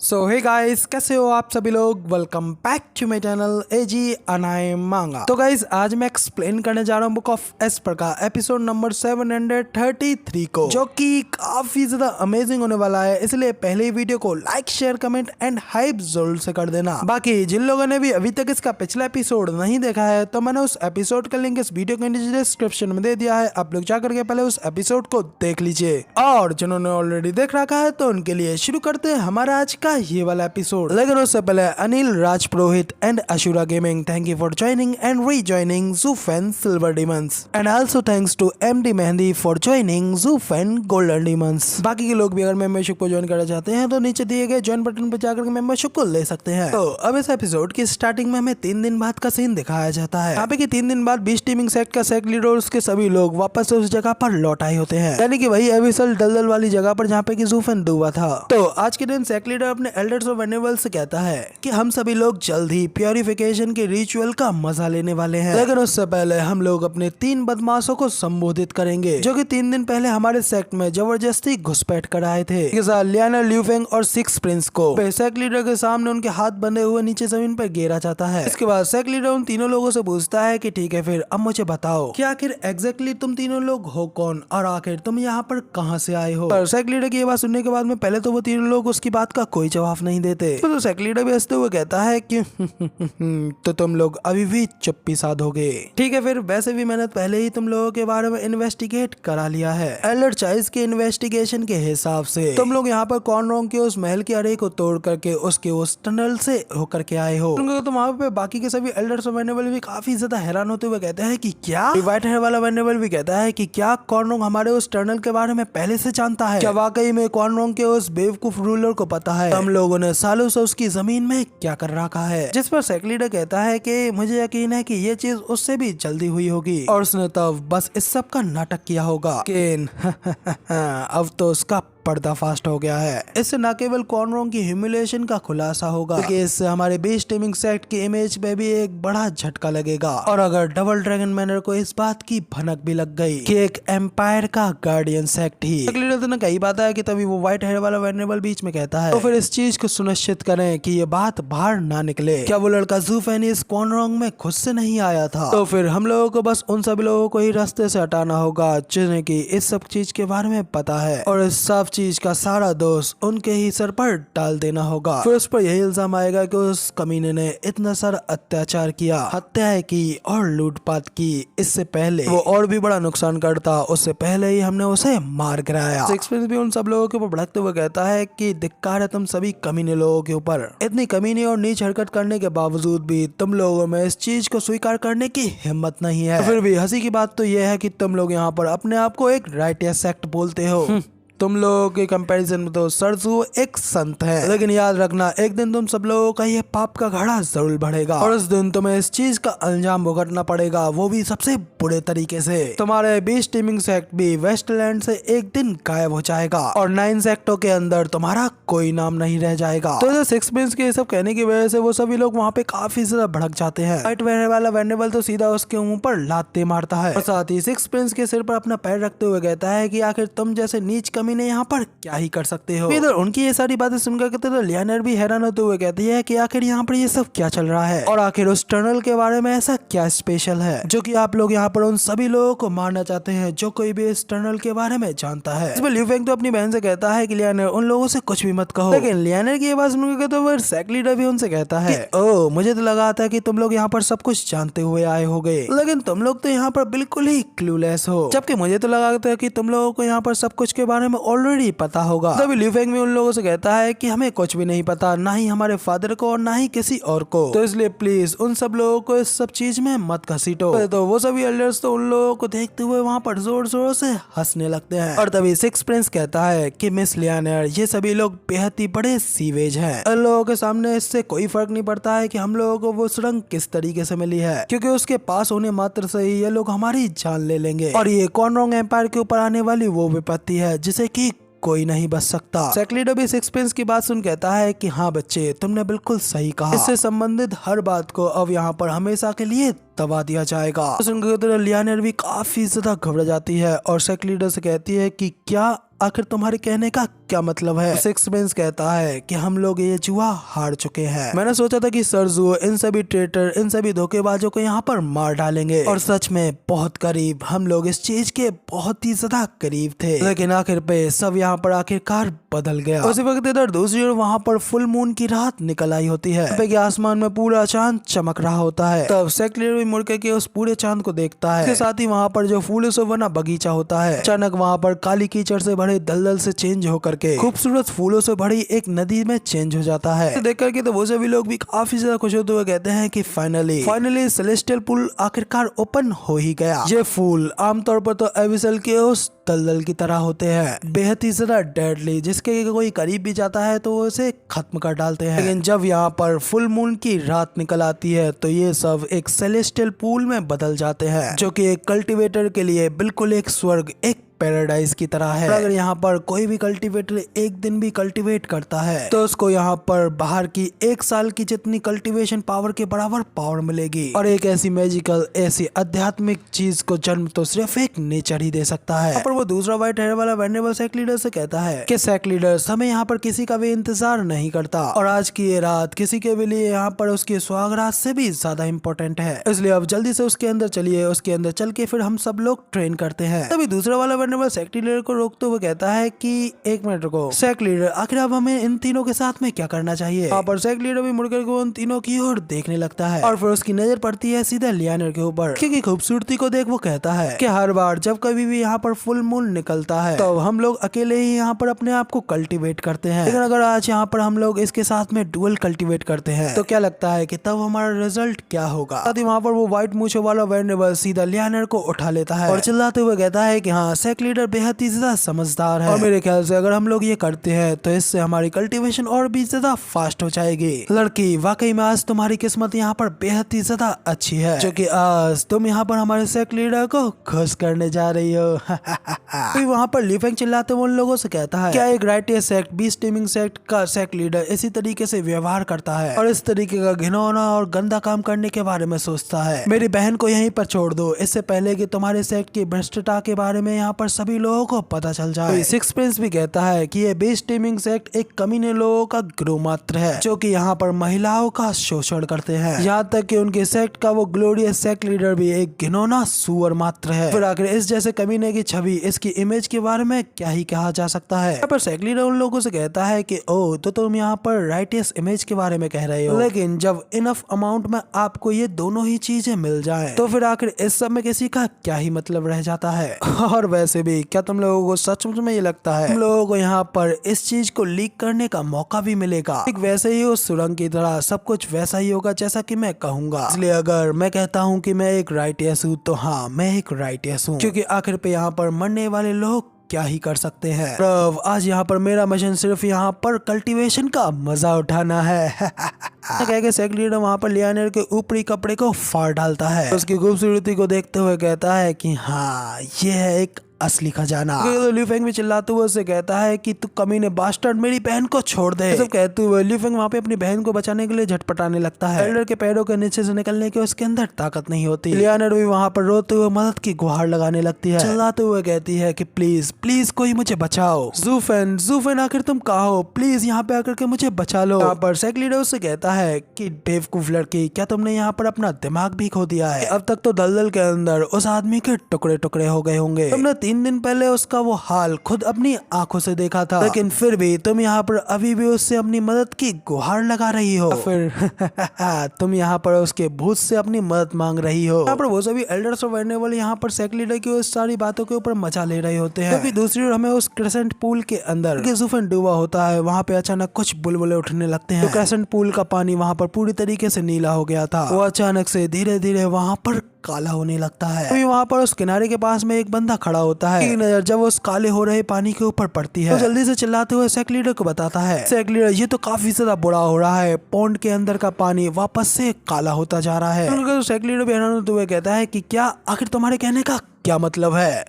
सो hey guys, कैसे हो आप सभी लोग। Welcome back to my channel एजी अनाय मांगा। तो गाइस, आज मैं एक्सप्लेन करने जा रहा हूँ बुक ऑफ एस्पर का एपिसोड नंबर 733 को, जो कि काफी ज्यादा अमेजिंग होने वाला है। इसलिए पहले ही वीडियो को like, share, comment and hype जरूर से कर देना। बाकी जिन लोगों ने भी अभी तक इसका पिछला एपिसोड नहीं देखा है, तो मैंने उस एपिसोड का लिंक इस वीडियो के नीचे डिस्क्रिप्शन में दे दिया है। आप लोग जाकर के पहले उस एपिसोड को देख लीजिए, और जिन्होंने ऑलरेडी देख रखा है तो उनके लिए शुरू करते हैं हमारा आज का ये वाला एपिसोड। लेकिन उससे पहले Anil Raj Purohit and Ashura gaming, thank you for joining and rejoining Zufen silver demons, and also thanks to MD Mehndi for joining Zufen golden demons. बाकी के लोग भी अगर मेंबरशिप को ज्वाइन करना चाहते हैं तो नीचे दिए गए ज्वाइन बटन पर जाकर मेंबरशिप को ले सकते हैं। तो अब इस एपिसोड की स्टार्टिंग में हमें 3 दिन बाद का सीन दिखाया जाता है। यहाँ पे कि 3 दिन बाद बीच टीमिंग सेक्ट का सेक्ट लीडर और उसके सभी लोग वापस उस जगह पर लौट आए होते हैं, यानी कि वही एबिसल दलदल वाली जगह पर जहाँ पे कि ज़ूफेन डूबा था। तो आज के दिन सेक्ट लीडर अपने एल्डर्स और वेनेबल्स से कहता है कि हम सभी लोग जल्द ही प्योरिफिकेशन के रिचुअल का मजा लेने वाले हैं, लेकिन उससे पहले हम लोग अपने 3 बदमाशों को संबोधित करेंगे जो कि 3 दिन पहले हमारे सेक्ट में जबरदस्ती घुसपैठ कर आए थे। लियाना, ल्यूफेंग और सिक्स प्रिंस को सेक्ट लीडर के सामने उनके हाथ बंधे हुए नीचे जमीन पर गिरा जाता है। इसके बाद सेक्ट लीडर उन तीनों लोगों से पूछता है कि ठीक है, फिर अब मुझे बताओ कि आखिर एग्जैक्टली तुम तीनों लोग हो कौन और आखिर तुम यहाँ पर कहाँ से आए हो। पर सेक्ट लीडर की ये बात सुनने के बाद में पहले तो वो तीनों लोग उसकी बात का कोई जवाब नहीं देते। तो सेक्ट लीडर भी हंसते हुए कहता है कि तो तुम लोग अभी भी चुप्पी साधोगे। ठीक है, फिर वैसे भी मैंने पहले ही तुम लोगों के बारे में इन्वेस्टिगेट करा लिया है। एल्डर चाइल्ड के इन्वेस्टिगेशन के हिसाब से तुम लोग यहाँ पर कॉर्नरोंग के उस महल के अरे को तोड़ करके उसके उस टनल से होकर के आए हो। तो वहाँ पे बाकी के सभी एल्डर्स और वेनेबल भी काफी ज्यादा हैरान होते हुए कहते हैं कि क्या। व्हाइट हेयर वाला वेनेबल भी कहता है कि क्या कॉर्नरोंग हमारे उस टनल के बारे में पहले से जानता है? क्या वाकई में कॉर्नरोंग के उस बेवकूफ रूलर को पता है हम लोगों ने सालों से उसकी जमीन में क्या कर रखा है? जिस पर सेक्ट लीडर कहता है कि मुझे यकीन है कि ये चीज उससे भी जल्दी हुई होगी और उसने तब बस इस सब का नाटक किया होगा। अब तो उसका पर्दाफाश हो गया है। इससे न केवल कॉर्नरोंग की ह्यूमिलिएशन का खुलासा होगा, बल्कि इससे हमारे बीच टीमिंग सेक्ट की इमेज पे भी एक बड़ा झटका लगेगा। और अगर डबल ड्रैगन मैनर को इस बात की भनक भी लग गई कि एक एम्पायर का गार्डियन सेक्ट ही लीडर ने कही बात है कि तभी वो व्हाइट हेयर वाला वेनेबल बीच में कहता है, तो फिर इस चीज को सुनिश्चित करें कि ये बात बाहर ना निकले। क्या वो लड़का ज़ूफेन इस कॉर्नरोंग में खुद से नहीं आया था? तो फिर हम लोगों को बस उन सभी लोगों को ही रास्ते से हटाना होगा जिन्हें की इस सब चीज के बारे में पता है, और इस सब चीज का सारा दोष उनके ही सर पर डाल देना होगा। फिर उस पर यही इल्जाम आएगा कि उस कमीने ने इतना सारा अत्याचार किया, हत्याएं की और लूटपाट की। इससे पहले वो और भी बड़ा नुकसान करता, उससे पहले ही हमने उसे मार गिराया। सिक्स प्रिंस भी उन सब लोगों के ऊपर भड़कते हुए कहता है कि धिक्कार है तुम सभी कमीने लोगों के ऊपर। इतनी कमीनी और नीच हरकत करने के बावजूद भी तुम लोगों में इस चीज को स्वीकार करने की हिम्मत नहीं है। फिर भी हंसी की बात तो यह है कि तुम लोग यहाँ पर अपने आप को एक राइटियस सेक्ट बोलते हो। तुम लोगों के कंपैरिजन में तो सरजू एक संत है, लेकिन याद रखना एक दिन तुम सब लोगों का ये पाप का घड़ा जरूर बढ़ेगा और उस दिन तुम्हें इस चीज का अंजाम भुगतना पड़ेगा, वो भी सबसे बुरे तरीके से। तुम्हारे बीच टीमिंग सेक्ट भी वेस्टलैंड से एक दिन गायब हो जाएगा और 9 सेक्टों के अंदर तुम्हारा कोई नाम नहीं रह जाएगा। तो सिक्स प्रिंस के सब कहने की वजह से वो सभी लोग वहाँ पे काफी ज्यादा भड़क जाते हैं। व्हाइट हेयर वाला वेनेबल तो सीधा उसके मुंह पर लाते मारता है और साथ ही सिक्स प्रिंस के सिर पर अपना पैर रखते हुए कहता है कि आखिर तुम जैसे नीच कमीने यहाँ पर क्या ही कर सकते हो। इधर उनकी ये सारी बातें सुनकर के तो लियाना भी हैरान होते हुए कहती है कि आखिर यहाँ पर ये सब क्या चल रहा है और आखिर उस टनल के बारे में ऐसा क्या स्पेशल है जो कि आप लोग यहाँ पर उन सभी लोगों को मारना चाहते हैं जो कोई भी इस टनल के बारे में जानता है। इसमें ल्यूफेंग तो अपनी बहन से कहता है कि लियाना उन लोगों से कुछ भी मत कहो, लेकिन लियाना की ये बात सुनकर तो फिर सेक्ट लीडर भी उनसे कहता है ओ मुझे तो लगा था कि तुम लोग यहाँ पर सब कुछ जानते हुए आए होगे, लेकिन तुम लोग तो यहाँ पर बिल्कुल ही क्लूलेस हो, जबकि मुझे तो लगा था कि तुम लोगों को यहाँ पर सब कुछ के बारे में ऑलरेडी पता होगा। तभी ल्यूफेंग भी उन लोगों से कहता है कि हमें कुछ भी नहीं पता, ना ही हमारे फादर को और ना ही किसी और को, तो इसलिए प्लीज उन सब लोगों को इस सब चीज में मत घसीटो। तो वो सभी एल्डर्स तो उन लोगों को देखते हुए वहाँ पर जोर जोर से हंसने लगते हैं और तभी सिक्स प्रिंस कहता है कि मिस लियाना ये सभी लोग बेहद ही बड़े सीवेज हैं, इन लोगों के सामने इससे कोई फर्क नहीं पड़ता है कि हम लोगों को वो सुरंग किस तरीके से मिली है, क्योंकि उसके पास होने मात्र से ही ये लोग हमारी जान ले लेंगे और ये कॉर्नरोंग एम्पायर के ऊपर आने वाली वो विपत्ति है जिसे की कोई नहीं बच सकता। सेक्ट लीडर भी सिक्स प्रिंस की बात सुन कहता है कि हाँ बच्चे तुमने बिल्कुल सही कहा, इससे संबंधित हर बात को अब यहाँ पर हमेशा के लिए दबा दिया जाएगा। सुनकर लियानर भी काफी ज्यादा घबरा जाती है और सेक्ट लीडर से कहती है कि क्या आखिर तुम्हारे कहने का क्या मतलब है। सिक्स प्रिंस कहता है कि हम लोग ये जुआ हार चुके हैं। मैंने सोचा था कि सर जुओ इन सभी ट्रेटर, इन सभी धोखेबाजों को यहाँ पर मार डालेंगे और सच में बहुत करीब, हम लोग इस चीज के बहुत ही ज्यादा करीब थे, लेकिन आखिर पे सब यहाँ पर आखिरकार बदल गया। उसी वक्त इधर दूसरी ओर वहाँ पर फुल मून की रात निकल आई होती है। आसमान में पूरा चांद चमक रहा होता है। तब सेक्ट लीडर भी मुड़ के उस पूरे चांद को देखता है। इसके साथ ही वहाँ पर जो फूलों से बना बगीचा होता है अचानक वहाँ पर काली कीचड़ से भरे दलदल से चेंज होकर के खूबसूरत फूलों से भरी एक नदी में चेंज हो जाता है। तो देख करके तो वो सभी लोग भी काफी ज्यादा खुश होते हुए कहते हैं कि फाइनली सेलेस्टियल पूल आखिरकार ओपन हो ही गया। ये फूल आमतौर पर तो एबिसल के उस दलदल की तरह होते हैं, बेहद ही ज्यादा डेडली, जिसके कोई करीब भी जाता है तो वो इसे खत्म कर डालते हैं। लेकिन जब यहाँ पर फुल मून की रात निकल आती है तो ये सब एक सेलेस्टियल पूल में बदल जाते हैं, जो कि एक कल्टीवेटर के लिए बिल्कुल एक स्वर्ग, एक पैराडाइज की तरह है। अगर यहाँ पर कोई भी कल्टीवेटर एक दिन भी कल्टीवेट करता है तो उसको यहाँ पर बाहर की 1 साल की जितनी कल्टीवेशन पावर के बराबर पावर मिलेगी। और एक ऐसी मैजिकल, ऐसी आध्यात्मिक चीज को जन्म तो सिर्फ एक नेचर ही दे सकता है। पर वो दूसरा व्हाइट हेयर वाला वेनेबल सेक्ट लीडर से कहता है कि सेक्ट लीडर हमें यहाँ पर किसी का भी इंतजार नहीं करता और आज की ये रात किसी के भी लिए यहाँ पर उसकी सुहागरात से भी ज्यादा इम्पोर्टेंट है, इसलिए अब जल्दी से उसके अंदर चलिए, उसके अंदर चल के फिर हम सब लोग ट्रेन करते हैं। तभी दूसरा वाला सेक्ट लीडर को रोकते हुए कहता है कि 1 मिनट रुको सेक्ट लीडर, आखिर अब हमें इन तीनों के साथ में क्या करना चाहिए। वहाँ पर सेक्ट लीडर भी मुड़कर के उन तीनों की ओर देखने लगता है और फिर उसकी नजर पड़ती है सीधा लियानर के ऊपर, क्योंकि खूबसूरती को देख वो कहता है कि हर बार जब कभी भी यहाँ पर फुल मून निकलता है तो हम लोग अकेले ही यहाँ पर अपने आप को कल्टीवेट करते हैं, लेकिन अगर आज यहाँ पर हम लोग इसके साथ में डुअल कल्टीवेट करते हैं तो क्या लगता है कि तब हमारा रिजल्ट क्या होगा। साथ ही वहाँ पर वो व्हाइट मूछों वाला वेनेबल सीधा लियानर को उठा लेता है और चिल्लाते हुए कहता है कि हाँ, सेक्ट लीडर बेहद ही ज्यादा समझदार है और मेरे ख्याल से अगर हम लोग ये करते हैं तो इससे हमारी कल्टीवेशन और भी ज्यादा फास्ट हो जाएगी। लड़की, वाकई में आज तुम्हारी किस्मत यहाँ पर बेहद ही ज्यादा अच्छी है, जो कि आज तुम यहाँ पर हमारे सेक्ट लीडर को खुश करने जा रही हो। तो वहाँ पर लीफेंग चिल्लाते हुए उन लोगों से कहता है क्या एक righteous sect, beast teeming sect का सेक्ट लीडर इसी तरीके से व्यवहार करता है और इस तरीके का घिनौना और गंदा काम करने के बारे में सोचता है। मेरी बहन को यहीं पर छोड़ दो, इससे पहले कि तुम्हारे सेक्ट की भ्रष्टता के बारे में यहाँ पर सभी लोगों को पता चल जाए। सिक्स प्रिंस भी कहता है कि ये बेस्ट टीमिंग सेक्ट एक कमीने लोगों का गिरोह मात्र है, जो कि यहाँ पर महिलाओं का शोषण करते हैं, यहाँ तक कि उनके सेक्ट का वो ग्लोरियस सेक्ट लीडर भी एक घिनौना सुअर मात्र है। फिर आखिर इस जैसे कमीने की छवि, इसकी इमेज के बारे में क्या ही कहा जा सकता है। यहाँ पर सेक्ट लीडर उन लोगों से कहता है कि ओ, तो तुम यहाँ पर राइटियस इमेज के बारे में कह रहे हो, लेकिन जब इनफ अमाउंट में आपको ये दोनों ही चीजें मिल जाएं, तो फिर आखिर इस सब में किसी का क्या ही मतलब रह जाता है। और वैसे भी क्या तुम लोगों को सच में ये लगता है तुम लोगों को यहाँ पर इस चीज को लीक करने का मौका भी मिलेगा? ठीक वैसे ही उस सुरंग की तरह सब कुछ वैसा ही होगा जैसा कि मैं कहूंगा। इसलिए अगर मैं कहता हूँ कि मैं एक राइटियस हूँ तो हाँ, मैं एक राइटियस हूँ, क्योंकि आखिर पे यहाँ पर मरने वाले लोग क्या ही कर सकते हैं। प्रभ, आज यहाँ पर मेरा मिशन सिर्फ यहाँ पर कल्टीवेशन का मजा उठाना है। कह के सेक्ट लीडर वहाँ पर लियानर के ऊपरी कपड़े को फाड़ डालता है, उसकी खूबसूरती को देखते हुए कहता है कि हाँ, ये है एक असली खजाना। तो ल्यूफेंग भी चिल्लाते हुए उससे कहता है कि तू कमीने बास्टर्ड, मेरी बहन को छोड़ दे। सब कहते हुए ल्यूफेंग वहाँ पे अपनी बहन को बचाने के लिए झटपटाने लगता है। एल्डर के पैरों के नीचे से निकलने की उसके अंदर ताकत नहीं होती। लियानर भी वहाँ पर रोते हुए मदद की गुहार लगाने लगती है, चिल्लाते हुए कहती है कि प्लीज प्लीज कोई मुझे बचाओ। ज़ूफ़ेन आखिर तुम कहाँ हो, प्लीज यहाँ पे आकर के मुझे बचा लो। यहाँ पर सेक्ट लीडर उससे कहता है कि बेवकूफ लड़की, क्या तुमने यहाँ पर अपना दिमाग भी खो दिया है? अब तक तो दलदल के अंदर उस आदमी के टुकड़े टुकड़े हो गए होंगे। तुमने 3 दिन पहले उसका वो हाल खुद अपनी आंखों से देखा था, लेकिन फिर भी तुम यहाँ पर अभी भी उससे अपनी मदद की गुहार लगा रही हो। फिर तुम यहाँ पर उसके भूत से अपनी मदद मांग रही हो। यहाँ पर वो सभी एल्डर्स और वेनेबल यहाँ पर सेक्ट लीडर की उस सारी बातों के ऊपर मजा ले रहे होते हैं। दूसरी ओर हमें उस क्रेसेंट पूल के अंदर ज़ूफ़ेन डूबा होता है, वहाँ पे अचानक कुछ बुलबुले उठने लगते हैं। तो क्रेसेंट पूल का पानी वहाँ पर पूरी तरीके से नीला हो गया था, वो अचानक से धीरे धीरे वहाँ पर काला होने लगता है। अभी वहाँ पर उस किनारे के पास में एक बंदा खड़ा होता है, एक नजर जब उस काले हो रहे पानी के ऊपर पड़ती है तो जल्दी से चिल्लाते हुए सेक्ट लीडर को बताता है, सेक्ट लीडर ये तो काफी ज्यादा बुरा हो रहा है, पॉन्ड के अंदर का पानी वापस से काला होता जा रहा है। सेक्ट लीडर भी हैरान होते हुए कहता है कि क्या आखिर तुम्हारे कहने का क्या मतलब है?